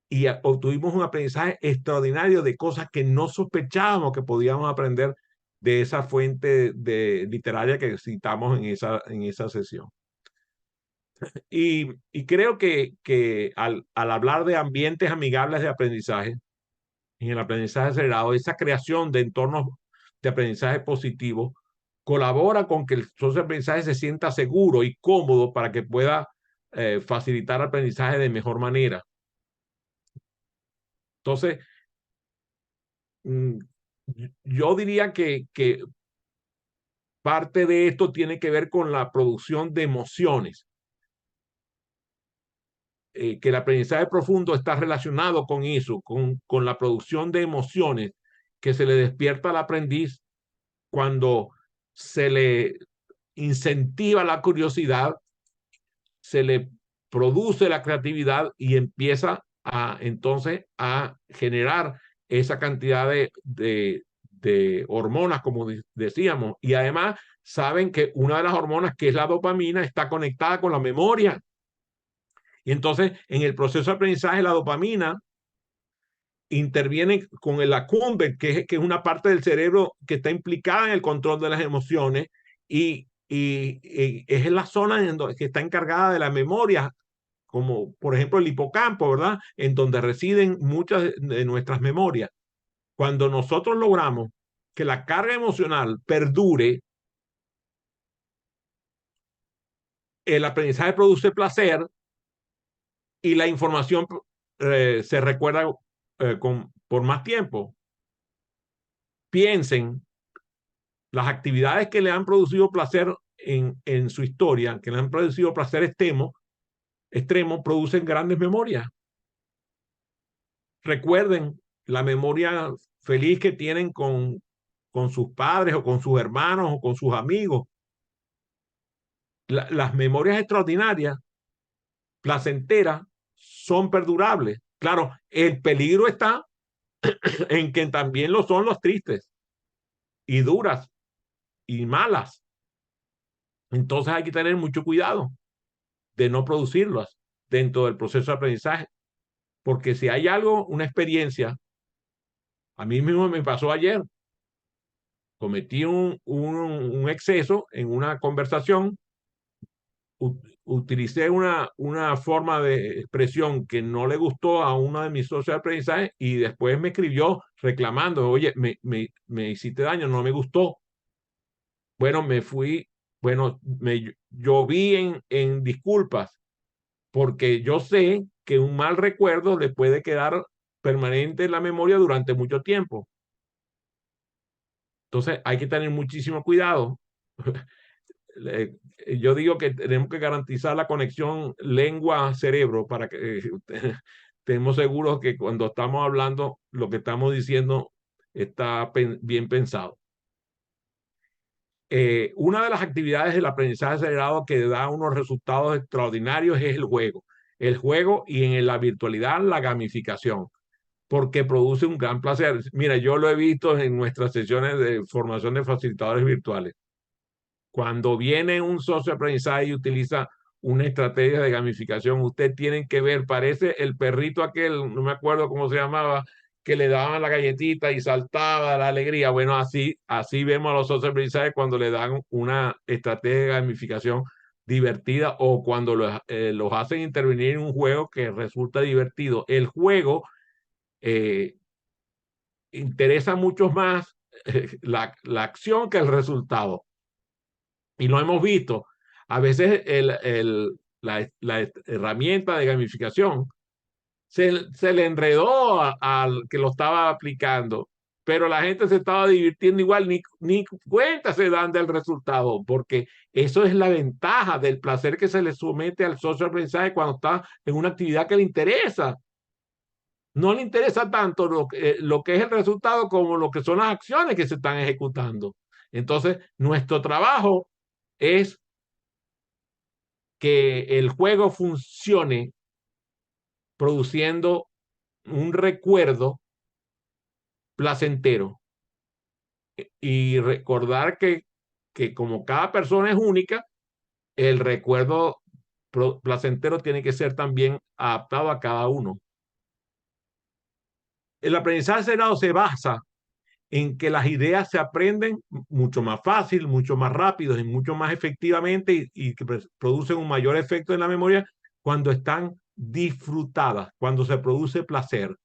y obtuvimos un aprendizaje extraordinario de cosas que no sospechábamos que podíamos aprender de esa fuente literaria que citamos en esa sesión. Y creo que al hablar de ambientes amigables de aprendizaje, en el aprendizaje acelerado, esa creación de entornos de aprendizaje positivo colabora con que el socio de aprendizaje se sienta seguro y cómodo para que pueda facilitar aprendizaje de mejor manera. Entonces, yo diría que parte de esto tiene que ver con la producción de emociones, que el aprendizaje profundo está relacionado con eso, con la producción de emociones que se le despierta al aprendiz cuando se le incentiva la curiosidad, se le produce la creatividad y empieza entonces a generar esa cantidad de hormonas, como decíamos. Y además saben que una de las hormonas, que es la dopamina, está conectada con la memoria. Y entonces en el proceso de aprendizaje la dopamina interviene con el accumbens, que es una parte del cerebro que está implicada en el control de las emociones y es la zona que está encargada de la memoria, como por ejemplo el hipocampo, ¿verdad? En donde residen muchas de nuestras memorias. Cuando nosotros logramos que la carga emocional perdure, el aprendizaje produce placer y la información se recuerda por más tiempo. Piensen las actividades que le han producido placer en su historia, que le han producido placer extremo, producen grandes memorias. Recuerden la memoria feliz que tienen con sus padres o con sus hermanos o con sus amigos. Las memorias extraordinarias, placenteras, son perdurables. Claro, el peligro está en que también lo son los tristes y duras y malas. Entonces hay que tener mucho cuidado de no producirlas dentro del proceso de aprendizaje. Porque si hay algo, una experiencia, a mí mismo me pasó ayer, cometí un exceso en una conversación, utilicé una forma de expresión que no le gustó a uno de mis socios de aprendizaje y después me escribió reclamando, oye, me hiciste daño, no me gustó. Bueno, me fui, bueno, me lloví en disculpas, porque yo sé que un mal recuerdo le puede quedar permanente en la memoria durante mucho tiempo. Entonces hay que tener muchísimo cuidado. Yo digo que tenemos que garantizar la conexión lengua-cerebro para que estemos seguros que cuando estamos hablando, lo que estamos diciendo está bien pensado. Una de las actividades del aprendizaje acelerado que da unos resultados extraordinarios es el juego. El juego y en la virtualidad la gamificación, porque produce un gran placer. Mira, yo lo he visto en nuestras sesiones de formación de facilitadores virtuales. Cuando viene un socio de aprendizaje y utiliza una estrategia de gamificación, ustedes tienen que ver, parece el perrito aquel, no me acuerdo cómo se llamaba, que le daban la galletita y saltaba la alegría. Bueno, así vemos a los socios de aprendizaje cuando le dan una estrategia de gamificación divertida o cuando los hacen intervenir en un juego que resulta divertido. El juego interesa mucho más la acción que el resultado. Y lo hemos visto. A veces la herramienta de gamificación se le enredó al que lo estaba aplicando, pero la gente se estaba divirtiendo igual, ni cuenta se dan del resultado, porque eso es la ventaja del placer que se le somete al socio de aprendizaje cuando está en una actividad que le interesa. No le interesa tanto lo que es el resultado como lo que son las acciones que se están ejecutando. Entonces, nuestro trabajo es que el juego funcione produciendo un recuerdo placentero. Y recordar que como cada persona es única, el recuerdo placentero tiene que ser también adaptado a cada uno. El aprendizaje acelerado se basa en que las ideas se aprenden mucho más fácil, mucho más rápido y mucho más efectivamente y que producen un mayor efecto en la memoria cuando están disfrutadas, cuando se produce placer.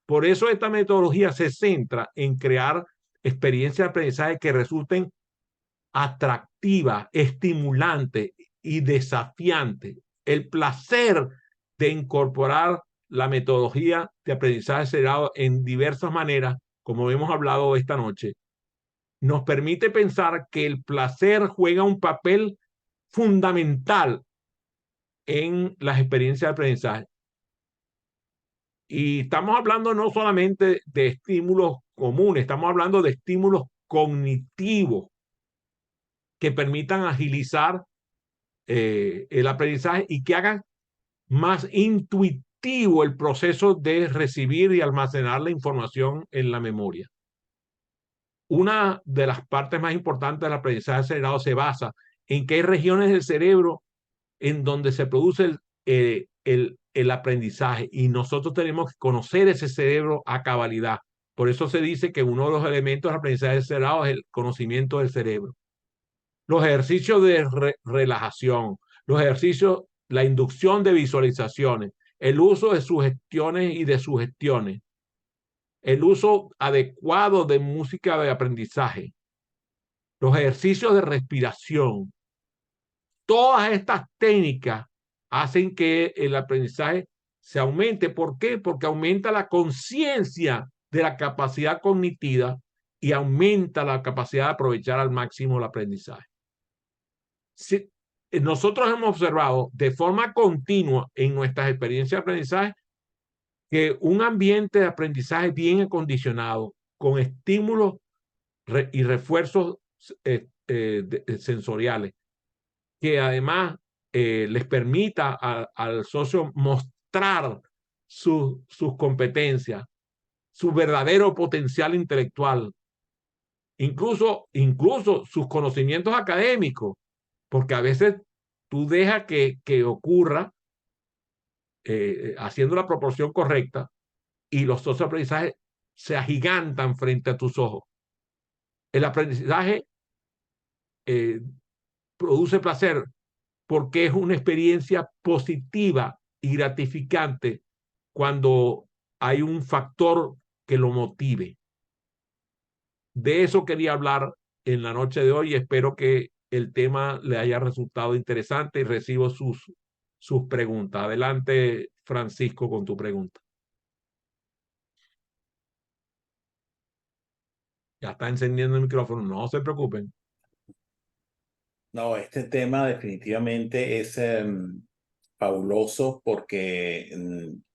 Por eso esta metodología se centra en crear experiencias de aprendizaje que resulten atractivas, estimulantes y desafiantes. El placer de incorporar la metodología de aprendizaje acelerado en diversas maneras, como hemos hablado esta noche, nos permite pensar que el placer juega un papel fundamental en las experiencias de aprendizaje. Y estamos hablando no solamente de estímulos comunes, estamos hablando de estímulos cognitivos que permitan agilizar el aprendizaje y que hagan más intuitivo el proceso de recibir y almacenar la información en la memoria. Una de las partes más importantes del aprendizaje acelerado se basa en que hay regiones del cerebro en donde se produce el aprendizaje y nosotros tenemos que conocer ese cerebro a cabalidad. Por eso se dice que uno de los elementos del aprendizaje acelerado es el conocimiento del cerebro. Los ejercicios de relajación, los ejercicios, la inducción de visualizaciones, el uso de sugestiones y de sugestiones, el uso adecuado de música de aprendizaje, los ejercicios de respiración. Todas estas técnicas hacen que el aprendizaje se aumente. ¿Por qué? Porque aumenta la conciencia de la capacidad cognitiva y aumenta la capacidad de aprovechar al máximo el aprendizaje. Si, nosotros hemos observado de forma continua en nuestras experiencias de aprendizaje que un ambiente de aprendizaje bien acondicionado, con estímulos y refuerzos sensoriales, que además les permita al socio mostrar sus competencias, su verdadero potencial intelectual, incluso sus conocimientos académicos, porque a veces tú dejas que ocurra haciendo la proporción correcta y los socios de aprendizaje se agigantan frente a tus ojos. El aprendizaje eh, produce placer porque es una experiencia positiva y gratificante cuando hay un factor que lo motive. De eso quería hablar en la noche de hoy y espero que el tema le haya resultado interesante y recibo sus preguntas. Adelante, Francisco, con tu pregunta. Ya está encendiendo el micrófono, no se preocupen. No, este tema definitivamente es fabuloso porque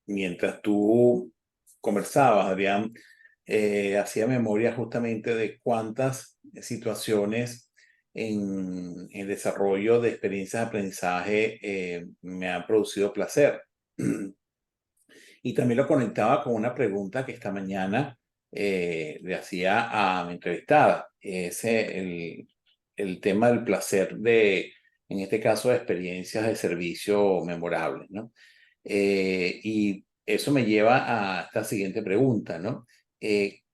mientras tú conversabas, Adrián, hacía memoria justamente de cuántas situaciones en el desarrollo de experiencias de aprendizaje me han producido placer. Y también lo conectaba con una pregunta que esta mañana le hacía a mi entrevistada. Es el tema del placer de, en este caso, de experiencias de servicio memorables, ¿no? Y eso me lleva a esta siguiente pregunta, ¿no?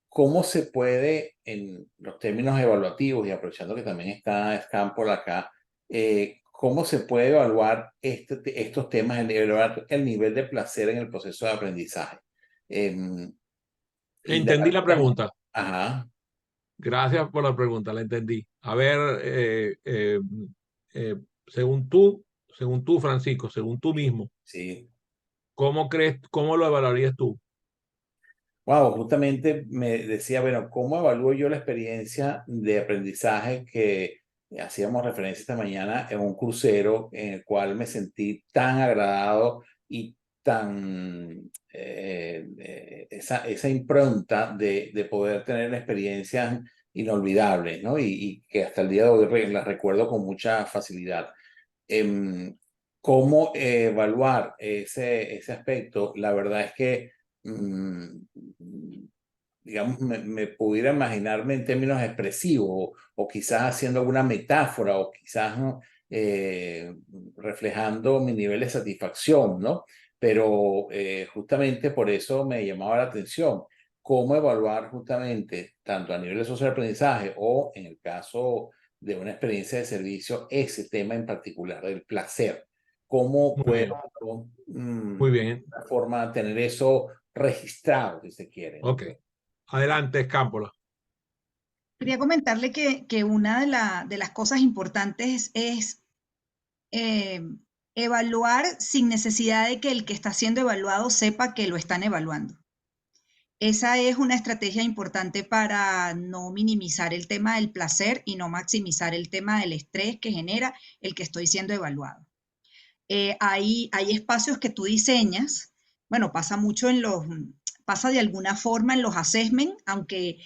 ¿Cómo se puede, en los términos evaluativos, y aprovechando que también está Scam por acá, cómo se puede evaluar estos temas, evaluar el nivel de placer en el proceso de aprendizaje? Entendí la pregunta. Ajá. Gracias por la pregunta, la entendí. A ver, eh, según tú, Francisco, según tú mismo, Sí. cómo lo evaluarías tú? Wow, justamente me decía, bueno, ¿cómo evalúo yo la experiencia de aprendizaje que hacíamos referencia esta mañana en un crucero en el cual me sentí tan agradado y tan esa impronta de poder tener experiencias inolvidables, ¿no? Y que hasta el día de hoy las recuerdo con mucha facilidad. ¿Cómo evaluar ese aspecto? La verdad es que, digamos, me pudiera imaginarme en términos expresivos o quizás haciendo alguna metáfora o quizás eh, reflejando mi nivel de satisfacción, ¿no? Pero justamente por eso me llamaba la atención cómo evaluar justamente, tanto a nivel de social aprendizaje o en el caso de una experiencia de servicio, ese tema en particular, del placer. ¿Cómo Muy bien, puedo, muy de bien. alguna forma, tener eso registrado, si se quiere, ¿no? Ok. Adelante, Escámpola. Quería comentarle que una de las cosas importantes es eh, evaluar sin necesidad de que el que está siendo evaluado sepa que lo están evaluando. Esa es una estrategia importante para no minimizar el tema del placer y no maximizar el tema del estrés que genera el que estoy siendo evaluado. Hay espacios que tú diseñas, bueno, pasa de alguna forma en los assessment, aunque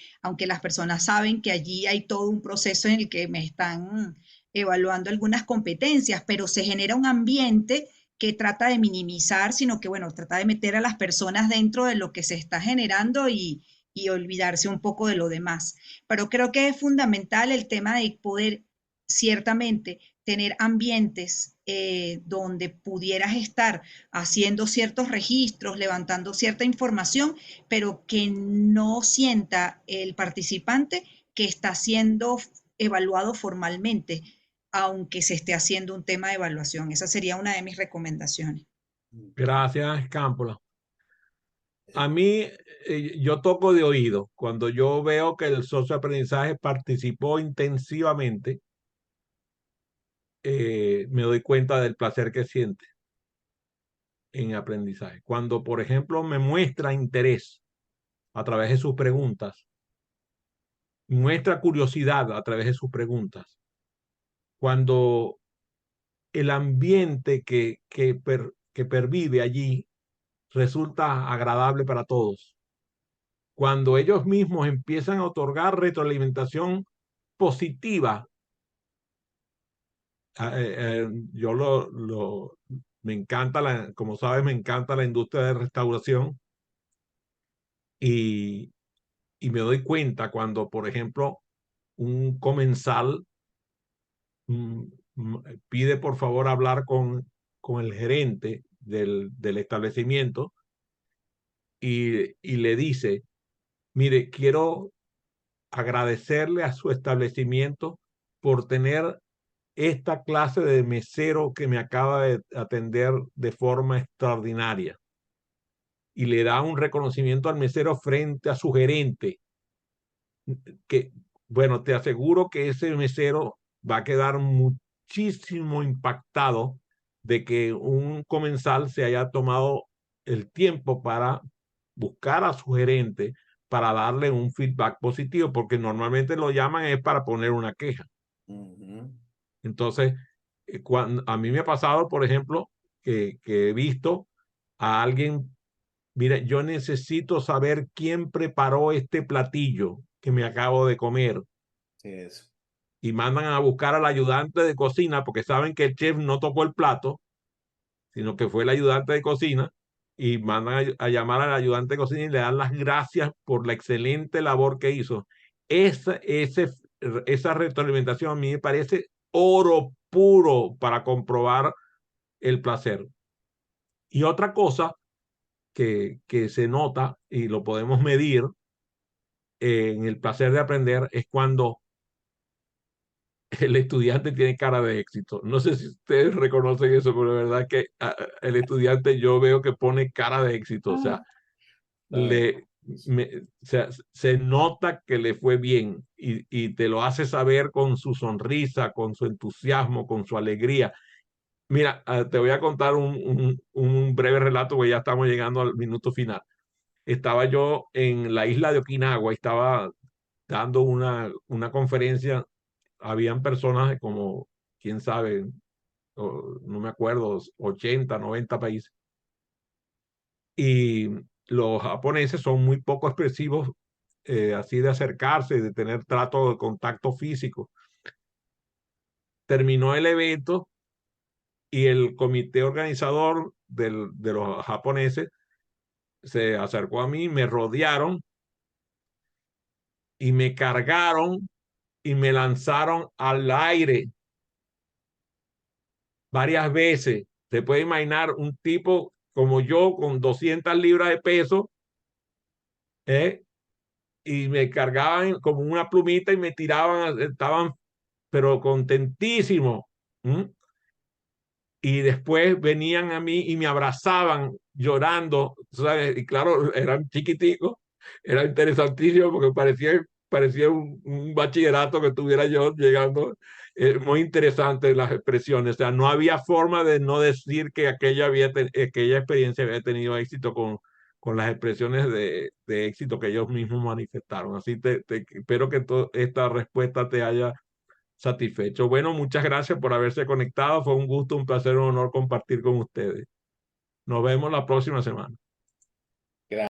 las personas saben que allí hay todo un proceso en el que me están evaluando algunas competencias, pero se genera un ambiente que trata de minimizar, sino que, bueno, trata de meter a las personas dentro de lo que se está generando y olvidarse un poco de lo demás. Pero creo que es fundamental el tema de poder ciertamente tener ambientes donde pudieras estar haciendo ciertos registros, levantando cierta información, pero que no sienta el participante que está siendo evaluado formalmente, aunque se esté haciendo un tema de evaluación. Esa sería una de mis recomendaciones. Gracias, Escámpola. A mí, yo toco de oído. Cuando yo veo que el socio de aprendizaje participó intensivamente, me doy cuenta del placer que siente en aprendizaje. Cuando, por ejemplo, me muestra interés a través de sus preguntas, muestra curiosidad a través de sus preguntas, cuando el ambiente que pervive allí resulta agradable para todos, cuando ellos mismos empiezan a otorgar retroalimentación positiva, yo me encanta, como sabes, me encanta la industria de restauración y, y me doy cuenta cuando, por ejemplo, un comensal mm, pide por favor hablar con el gerente del establecimiento y le dice, mire, quiero agradecerle a su establecimiento por tener esta clase de mesero que me acaba de atender de forma extraordinaria. Y le da un reconocimiento al mesero frente a su gerente, que, bueno, te aseguro que ese mesero va a quedar muchísimo impactado de que un comensal se haya tomado el tiempo para buscar a su gerente para darle un feedback positivo, porque normalmente lo llaman es para poner una queja. Ujú. Entonces, cuando, a mí me ha pasado, por ejemplo, que he visto a alguien, mira, yo necesito saber quién preparó este platillo que me acabo de comer. Sí, eso. Y mandan a buscar al ayudante de cocina porque saben que el chef no tocó el plato, sino que fue el ayudante de cocina. Y mandan a llamar al ayudante de cocina y le dan las gracias por la excelente labor que hizo. Esa retroalimentación a mí me parece oro puro para comprobar el placer. Y otra cosa que se nota y lo podemos medir en el placer de aprender es cuando el estudiante tiene cara de éxito. No sé si ustedes reconocen eso, pero la verdad es que el estudiante yo veo que pone cara de éxito. O sea, Ay, se nota que le fue bien y te lo hace saber con su sonrisa, con su entusiasmo, con su alegría. Mira, te voy a contar un breve relato, porque ya estamos llegando al minuto final. Estaba yo en la isla de Okinawa, estaba dando una conferencia, habían personas de como, quién sabe, no me acuerdo, 80, 90 países. Y los japoneses son muy poco expresivos, así de acercarse, de tener trato de contacto físico. Terminó el evento y el comité organizador de los japoneses se acercó a mí, me rodearon y me cargaron y me lanzaron al aire varias veces. Se puede imaginar un tipo como yo con 200 libras de peso, ¿eh? Y me cargaban como una plumita y me tiraban, estaban pero contentísimos. ¿M? Y después venían a mí y me abrazaban llorando, ¿sabes? Y claro, eran chiquiticos, era interesantísimo porque parecía un bachillerato que estuviera yo llegando. Muy interesante las expresiones, o sea, no había forma de no decir que aquella experiencia había tenido éxito con las expresiones de éxito que ellos mismos manifestaron. Así espero que esta respuesta te haya satisfecho. Bueno, muchas gracias por haberse conectado. Fue un gusto, un placer, un honor compartir con ustedes. Nos vemos la próxima semana.